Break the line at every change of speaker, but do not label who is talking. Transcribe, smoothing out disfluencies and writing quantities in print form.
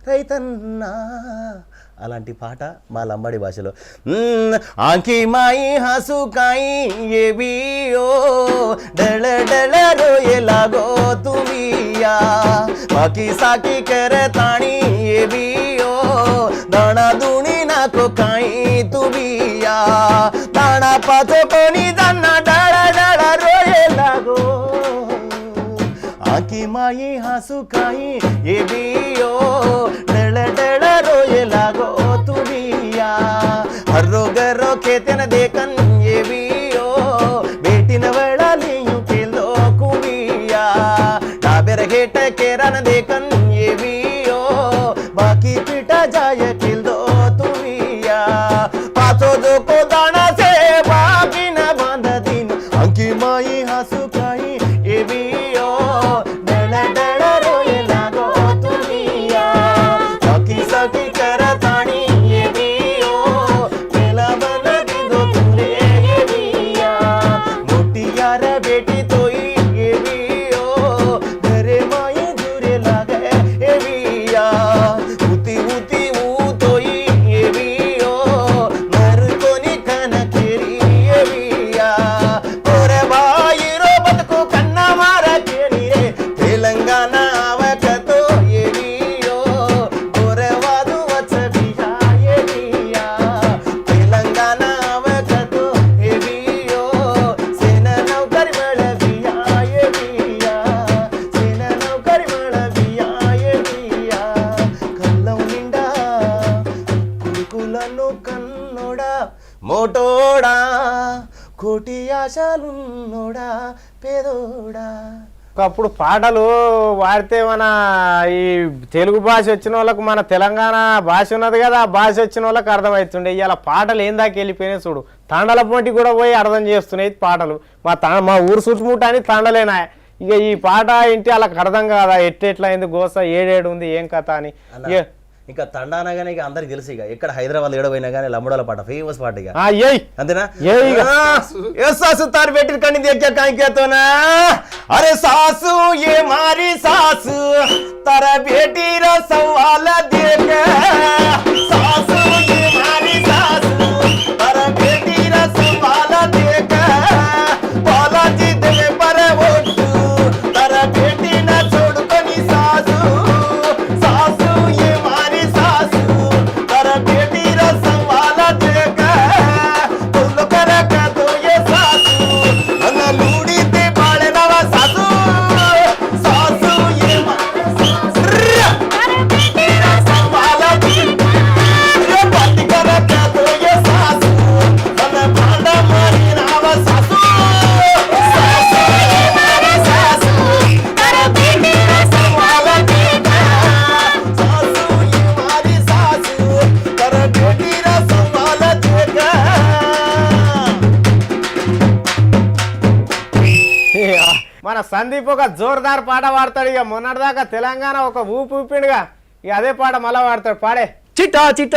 రైతన్నా అలాంటి పాట మా లంబాడి భాషలో ఆంకి మాయి హసుకాయి ఏబియో డళ డళ రోయలాగో తుమియా బాకి సాకి కరతాణి ఏబియో దాణా దుణి నాకు కాయి తుమియా దాణా పాచుకొని దన్న డళ డళ రోయలాగో ఆకి మాయి హసుకాయి ఏబియో డళ డళ రోయలాగో तुमिया हर्रो गरो खेतन देखन ये भी ओ बेटी न बड़ा लियू खेलो कुमिया टाबर घेट केरन देखन ये भी ओ बाकी पिटा जाए खेल दो तुमिया पाचो दो को दाना से बाकी न बांध दिन अंकी माई हसुकाई ये भी ओ डड़ डड़ रोए लागो तुमिया बाकी सकी करतानी बेटी तो ये भी ओ घरे माई जुरे लागे ये भी या उती उती ऊ तो ये भी ओ मर को निकन केरी ये भी या ओरे भाई रोबत को कन्ना मारा केरी रे तेलंगाना आवक तो ये भी ओ ओरे वादु वच बिया ये भी या तेलंगाना आवक तो ये भी ओ सेना नौकर కన్నోడా మోటోడా కోటి ఆశలున్నోడా పేదోడా
ఒకప్పుడు పాటలు వాడితే మన ఈ తెలుగు భాష వచ్చిన వాళ్ళకు మన తెలంగాణ భాష ఉన్నది కదా ఆ భాష వచ్చిన వాళ్ళకి అర్థమవుతుండే ఇవాళ పాటలు ఏం దాకా వెళ్ళిపోయినాయి చూడు తాండల పోటీ కూడా పోయి అర్థం చేస్తున్నాయి పాటలు మా ఊరు చుట్టుముట్ట అని తాండలేనా ఇక ఈ పాట ఏంటి వాళ్ళకి అర్థం కాదా ఎట్లా అయింది గోస ఏడేడు ఉంది ఏం కథ అని
ఇంకా తండానగానే ఇక అందరికి తెలుసు ఇక ఎక్కడ హైదరాబాద్ ఏడపోయినా కానీ లంబడోల పాట ఫేమస్ పాట ఇక అంతేనా తారు పెట్టి కండి దేఖ్యాతోనా అరే సాసు ఏ మారి సాసు తర బేటీ రా సవాల దేఖ సాసు ఏ మారి సాసు తర బేటీ రా సవాల దేఖ బాలాజీ దేవే పర ఓటు తర బేటీ నా छोड़కొని సాసు సాసు ఏ
మన సందీప్ ఒక జోర్దార్ పాట పాడతాడు ఇక మొన్నటిదాకా తెలంగాణ ఒక ఊపి ఊపిండుగా ఇక అదే పాట మళ్ళా పాడతాడు పాడే
చిట్టా చిట్టా